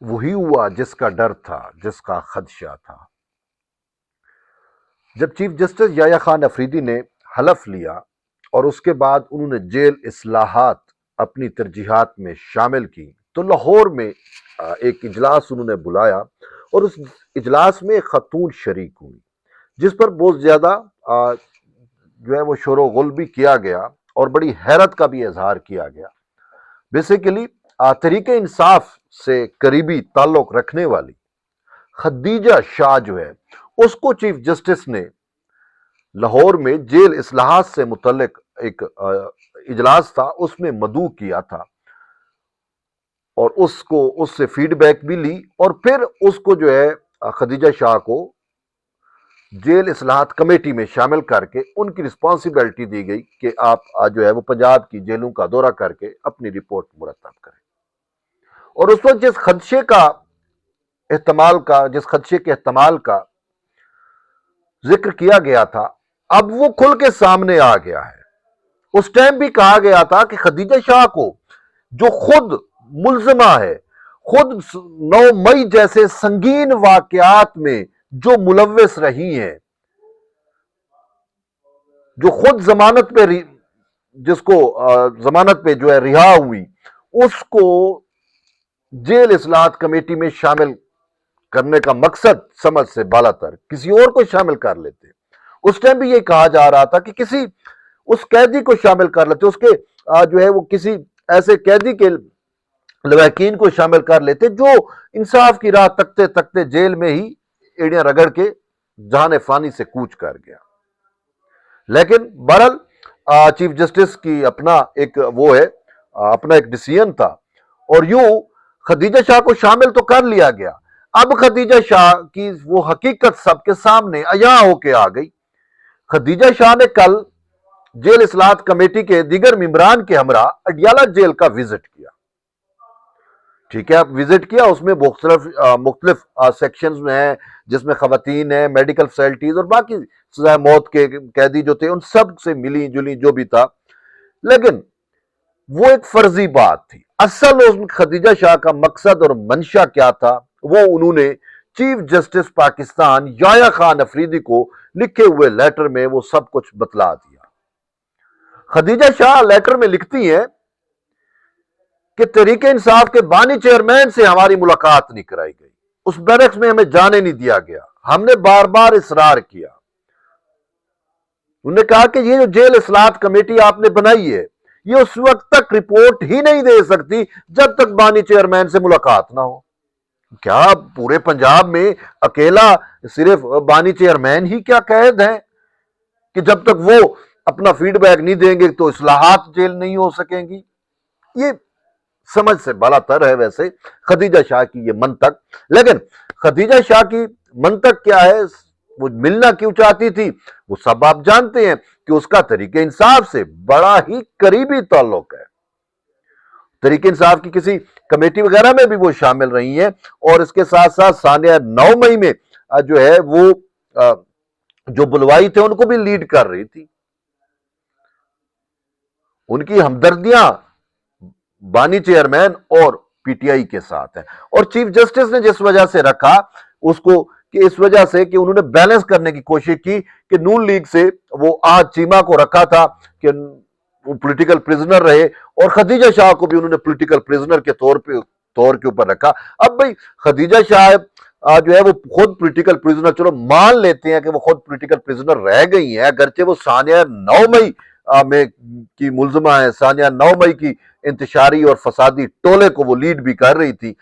وہی ہوا جس کا ڈر تھا، جس کا خدشہ تھا۔ جب چیف جسٹس یحییٰ خان افریدی نے حلف لیا اور اس کے بعد انہوں نے جیل اصلاحات اپنی ترجیحات میں شامل کی، تو لاہور میں ایک اجلاس انہوں نے بلایا، اور اس اجلاس میں ایک خاتون شریک ہوئی، جس پر بہت زیادہ جو ہے وہ شور و غل بھی کیا گیا اور بڑی حیرت کا بھی اظہار کیا گیا۔ بیسیکلی تحریک انصاف سے قریبی تعلق رکھنے والی خدیجہ شاہ جو ہے، اس کو چیف جسٹس نے لاہور میں جیل اصلاحات سے متعلق ایک اجلاس تھا، اس میں مدعو کیا تھا، اور اس سے فیڈ بیک بھی لی، اور پھر اس کو جو ہے خدیجہ شاہ کو جیل اصلاحات کمیٹی میں شامل کر کے ان کی رسپانسبلٹی دی گئی کہ آپ جو ہے وہ پنجاب کی جیلوں کا دورہ کر کے اپنی رپورٹ مرتب کریں۔ اور اس وقت جس خدشے کے احتمال کا ذکر کیا گیا تھا، اب وہ کھل کے سامنے آ گیا ہے۔ اس ٹائم بھی کہا گیا تھا کہ خدیجہ شاہ کو، جو خود ملزمہ ہے، خود 9 مئی جیسے سنگین واقعات میں جو ملوث رہی ہیں، جو خود ضمانت پہ جو ہے رہا ہوئی، اس کو جیل اصلاحات کمیٹی میں شامل کرنے کا مقصد سمجھ سے بالا تر کسی اور کو شامل کر لیتے۔ اس ٹائم بھی یہ کہا جا رہا تھا کہ کسی اس قیدی کو شامل کر لیتے، اس کے جو ہے وہ کسی ایسے قیدی کے لواحقین کو شامل کر لیتے جو انصاف کی راہ تکتے تکتے جیل میں ہی ایڑیاں رگڑ کے جہان فانی سے کوچ کر گیا۔ لیکن بہرحال چیف جسٹس کی اپنا ایک ڈیسیژن تھا، اور یوں خدیجہ شاہ کو شامل تو کر لیا گیا۔ اب خدیجہ شاہ کی وہ حقیقت سب کے سامنے عیاں ہو کے آ گئی۔ خدیجہ شاہ نے کل جیل اصلاحات کمیٹی کے دیگر ممبران کے ہمراہ اڈیالہ جیل کا وزٹ کیا۔ ٹھیک ہے، وزٹ کیا، اس میں مختلف سیکشنز میں ہیں، جس میں خواتین ہیں، میڈیکل فیسلٹیز اور باقی سزائے موت کے قیدی جو تھے ان سب سے ملی جلی جو بھی تھا۔ لیکن وہ ایک فرضی بات تھی۔ اصل خدیجہ شاہ کا مقصد اور منشا کیا تھا، وہ انہوں نے چیف جسٹس پاکستان یحییٰ خان افریدی کو لکھے ہوئے لیٹر میں وہ سب کچھ بتلا دیا۔ خدیجہ شاہ لیٹر میں لکھتی ہیں کہ تحریک انصاف کے بانی چیئرمین سے ہماری ملاقات نہیں کرائی گئی، اس بیرکس میں ہمیں جانے نہیں دیا گیا، ہم نے بار بار اصرار کیا۔ انہوں نے کہا کہ یہ جو جیل اصلاحات کمیٹی آپ نے بنائی ہے، یہ اس وقت تک رپورٹ ہی نہیں دے سکتی جب تک بانی چیئرمین سے ملاقات نہ ہو۔ کیا پورے پنجاب میں اکیلا صرف بانی چیئرمین ہی کیا قید ہیں کہ جب تک وہ اپنا فیڈ بیک نہیں دیں گے تو اصلاحات جیل نہیں ہو سکیں گی؟ یہ سمجھ سے بالا تر ہے ویسے خدیجہ شاہ کی یہ منطق۔ لیکن خدیجہ شاہ کی منطق کیا ہے، وہ ملنا کیوں چاہتی تھی، وہ سب آپ جانتے ہیں کہ اس کا تحریک انصاف سے بڑا ہی قریبی تعلق ہے۔ تحریک انصاف کی کسی کمیٹی وغیرہ میں بھی وہ شامل رہی ہیں، اور اس کے ساتھ ساتھ ثانیہ 9 مئی میں جو ہے وہ جو بلوائی تھے ان کو بھی لیڈ کر رہی تھی۔ ان کی ہمدردیاں بانی چیئرمین اور پی ٹی آئی کے ساتھ ہیں، اور چیف جسٹس نے جس وجہ سے رکھا اس کو کہ اس وجہ سے کہ انہوں نے بیلنس کرنے کی کوشش کی کہ نون لیگ سے وہ آج چیمہ کو رکھا تھا کہ وہ پولیٹیکل پریزنر رہے، اور خدیجہ شاہ کو بھی انہوں نے پولیٹیکل پریزنر کے طور کے اوپر رکھا۔ اب بھئی خدیجہ شاہ جو ہے وہ خود پولیٹیکل پریزنر، چلو مان لیتے ہیں کہ وہ خود پولیٹیکل پریزنر رہ گئی ہیں، اگرچہ وہ ثانیہ 9 مئی میں کی ملزمہ ہے، ثانیہ 9 مئی کی انتشاری اور فسادی ٹولے کو وہ لیڈ بھی کر رہی تھی،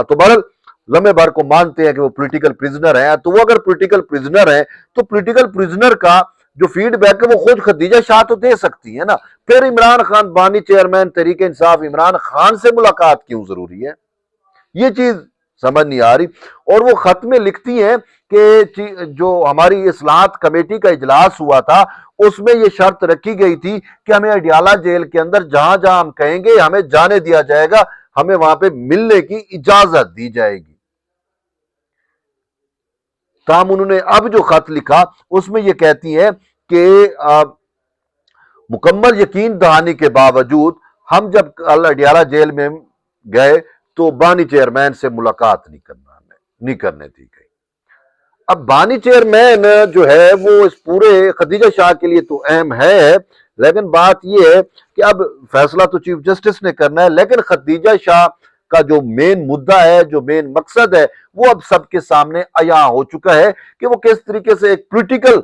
تو بہرحال لمحے بھر کو مانتے ہیں کہ وہ پولیٹیکل پریزنر ہیں۔ تو وہ اگر پولیٹیکل پریزنر ہیں تو پولیٹیکل پریزنر کا جو فیڈ بیک ہے وہ خود خدیجہ شاہ تو دے سکتی ہے نا۔ پھر عمران خان بانی چیئرمین تحریک انصاف عمران خان سے ملاقات کیوں ضروری ہے، یہ چیز سمجھ نہیں آ رہی۔ اور وہ خط میں لکھتی ہیں کہ جو ہماری اصلاحات کمیٹی کا اجلاس ہوا تھا اس میں یہ شرط رکھی گئی تھی کہ ہمیں اڈیالہ جیل کے اندر جہاں جہاں ہم کہیں گے ہمیں جانے دیا جائے گا، ہمیں وہاں پہ ملنے کی اجازت دی جائے گی۔ تاہم انہوں نے اب جو خط لکھا اس میں یہ کہتی ہیں کہ مکمل یقین دہانی کے باوجود ہم جب اڈیالہ جیل میں گئے تو بانی چیئرمین سے ملاقات نہیں کرنے دی گئی۔ اب بانی چیئرمین جو ہے وہ اس پورے خدیجہ شاہ کے لیے تو اہم ہے، لیکن بات یہ ہے کہ اب فیصلہ تو چیف جسٹس نے کرنا ہے، لیکن خدیجہ شاہ کا جو مین مدعا ہے، جو مین مقصد ہے، وہ اب سب کے سامنے عیاں ہو چکا ہے کہ وہ کس طریقے سے ایک پولیٹیکل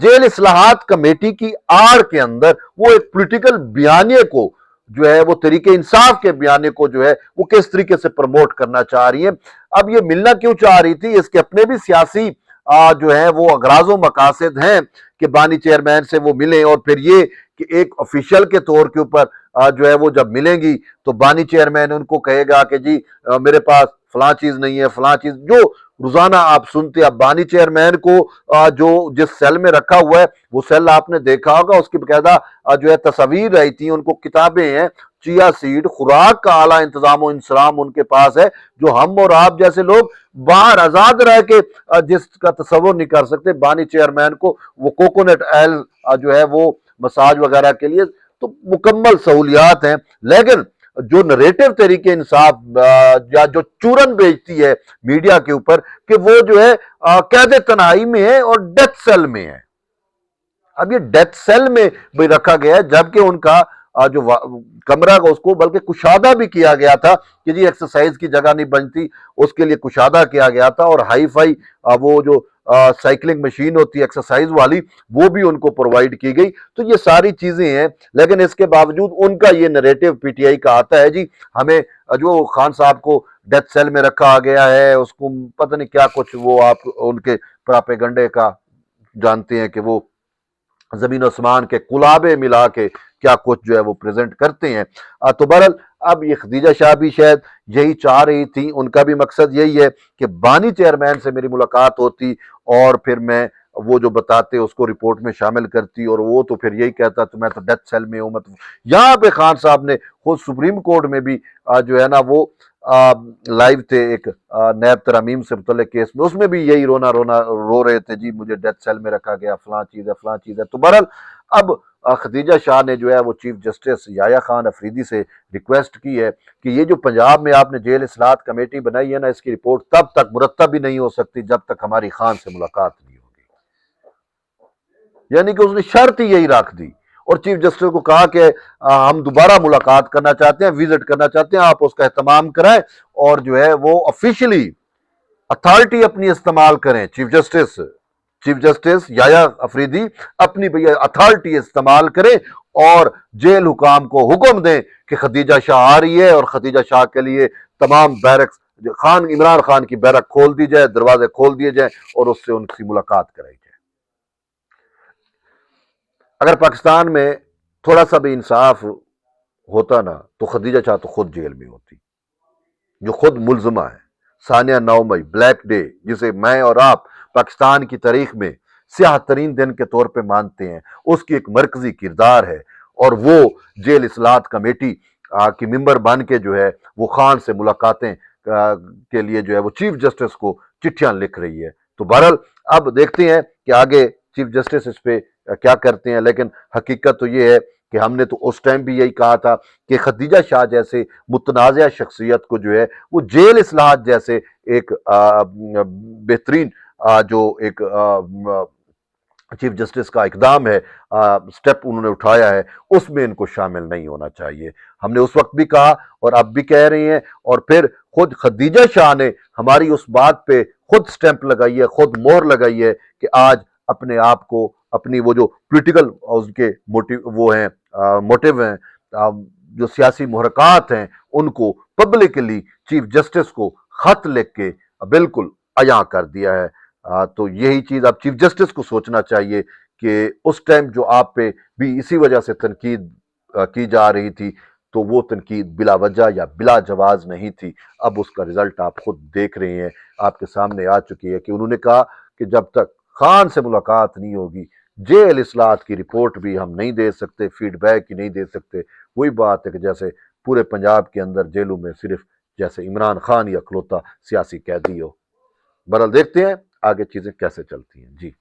جیل اصلاحات کمیٹی کی آڑ کے اندر وہ ایک پولیٹیکل بیانیے کو جو ہے وہ طریقہ انصاف کے بیانیے کو جو ہے وہ کس طریقے سے پروموٹ کرنا چاہ رہی ہے۔ اب یہ ملنا کیوں چاہ رہی تھی؟ اس کے اپنے بھی سیاسی جو ہے وہ اغراض و مقاصد ہیں کہ بانی چیئرمین سے وہ ملیں، اور پھر یہ کہ ایک آفیشل کے طور کے اوپر جو ہے وہ جب ملیں گی تو بانی چیئرمین ان کو کہے گا کہ جی میرے پاس فلاں چیز نہیں ہے، فلاں چیز جو روزانہ آپ سنتے ہیں۔ اب بانی چیئرمین کو جو جس سیل میں رکھا ہوا ہے وہ سیل آپ نے دیکھا ہوگا، اس کی باقاعدہ جو ہے تصاویر رہی تھی، ان کو کتابیں ہیں، چیا سیڈ، خوراک کا اعلیٰ انتظام و انسرام ان کے پاس ہے، جو ہم اور آپ جیسے لوگ باہر آزاد رہ کے جس کا تصور نہیں کر سکتے۔ بانی چیئرمین کو وہ کوکونٹ آئل جو ہے وہ مساج وغیرہ کے لیے تو مکمل سہولیات ہیں، لیکن جو نریٹو طریقے انصاف یا جو چورن بیچتی ہے میڈیا کے اوپر کہ وہ جو ہے قید تنہائی میں ہے اور ڈیتھ سیل میں ہے۔ اب یہ ڈیتھ سیل میں بھی رکھا گیا ہے، جبکہ ان کا جو کمرہ اس کو بلکہ کشادہ بھی کیا گیا تھا کہ جی ایکسرسائز کی جگہ نہیں بنتی، اس کے لیے کشادہ کیا گیا تھا، اور ہائی فائی وہ جو سائیکلنگ مشین ہوتی ہے ایکسرسائز والی وہ بھی ان کو پرووائڈ کی گئی۔ تو یہ ساری چیزیں ہیں، لیکن اس کے باوجود ان کا یہ نریٹو پی ٹی آئی کا آتا ہے جی ہمیں جو خان صاحب کو ڈیتھ سیل میں رکھا گیا ہے، اس کو پتہ نہیں کیا کچھ وہ آپ ان کے پراپیگنڈے کا جانتے ہیں کہ وہ زمین و آسمان کے کلابے ملا کے کیا کچھ جو ہے وہ پریزنٹ کرتے ہیں۔ تو بہرحال اب یہ خدیجہ شاہ بھی شاید یہی چاہ رہی تھی، ان کا بھی مقصد یہی ہے کہ بانی چیئرمین سے میری ملاقات ہوتی اور پھر میں وہ جو بتاتے اس کو رپورٹ میں شامل کرتی، اور وہ تو پھر یہی کہتا تو میں تو ڈیتھ سیل میں ہوں۔ مطلب یہاں پہ خان صاحب نے خود سپریم کورٹ میں بھی جو ہے نا وہ لائیو تھے ایک نیب ترامیم سے متعلق کیس میں، اس میں بھی یہی رو رہے تھے جی مجھے ڈیتھ سیل میں رکھا گیا، فلاں چیز ہے فلاں چیز ہے۔ تو بہرحال اب خدیجہ شاہ نے جو ہے وہ چیف جسٹس یحییٰ خان افریدی سے ریکویسٹ کی ہے کہ یہ جو پنجاب میں آپ نے جیل اصلاحات کمیٹی بنائی ہے نا، اس کی رپورٹ تب تک مرتب ہی نہیں ہو سکتی جب تک ہماری خان سے ملاقات نہیں ہوگی۔ یعنی کہ اس نے شرط ہی یہی رکھ دی، اور چیف جسٹس کو کہا کہ ہم دوبارہ ملاقات کرنا چاہتے ہیں، وزٹ کرنا چاہتے ہیں، آپ اس کا اہتمام کرائیں اور جو ہے وہ آفیشلی اتھارٹی اپنی استعمال کریں۔ چیف جسٹس یحییٰ افریدی اپنی اتھارٹی استعمال کریں اور جیل حکام کو حکم دیں کہ خدیجہ شاہ آ رہی ہے، اور خدیجہ شاہ کے لیے تمام بیرکس عمران خان کی بیرک کھول دی جائے، دروازے کھول دیے جائیں اور اس سے ان کی ملاقات کرائی جائے۔ اگر پاکستان میں تھوڑا سا بھی انصاف ہوتا نا تو خدیجہ شاہ تو خود جیل میں ہوتی، جو خود ملزمہ ہے۔ ثانیہ 9 مئی بلیک ڈے، جسے میں اور آپ پاکستان کی تاریخ میں سیاہ ترین دن کے طور پہ مانتے ہیں، اس کی ایک مرکزی کردار ہے، اور وہ جیل اصلاحات کمیٹی کی ممبر بن کے جو ہے وہ خان سے ملاقاتیں کے لیے جو ہے وہ چیف جسٹس کو چٹھیاں لکھ رہی ہے۔ تو بہرحال اب دیکھتے ہیں کہ آگے چیف جسٹس اس پہ کیا کرتے ہیں، لیکن حقیقت تو یہ ہے کہ ہم نے تو اس ٹائم بھی یہی کہا تھا کہ خدیجہ شاہ جیسے متنازع شخصیت کو جو ہے وہ جیل اصلاحات جیسے ایک بہترین جو ایک چیف جسٹس کا اقدام ہے، سٹیپ انہوں نے اٹھایا ہے، اس میں ان کو شامل نہیں ہونا چاہیے۔ ہم نے اس وقت بھی کہا اور اب بھی کہہ رہے ہیں، اور پھر خود خدیجہ شاہ نے ہماری اس بات پہ خود سٹیمپ لگائی ہے، خود مہر لگائی ہے کہ آج اپنے آپ کو اپنی وہ جو پولیٹیکل اس کے موٹیو ہیں، جو سیاسی محرکات ہیں، ان کو پبلکلی چیف جسٹس کو خط لکھ کے بالکل عیاں کر دیا ہے۔ تو یہی چیز اب چیف جسٹس کو سوچنا چاہیے کہ اس ٹائم جو آپ پہ بھی اسی وجہ سے تنقید کی جا رہی تھی تو وہ تنقید بلا وجہ یا بلا جواز نہیں تھی۔ اب اس کا رزلٹ آپ خود دیکھ رہے ہیں، آپ کے سامنے آ چکی ہے کہ انہوں نے کہا کہ جب تک خان سے ملاقات نہیں ہوگی جیل اصلاحات کی رپورٹ بھی ہم نہیں دے سکتے، فیڈ بیک ہی نہیں دے سکتے۔ وہی بات ہے کہ جیسے پورے پنجاب کے اندر جیلوں میں صرف جیسے عمران خان یا اکلوتا سیاسی قیدی ہو۔ بہرحال دیکھتے ہیں آگے چیزیں کیسے چلتی ہیں۔ جی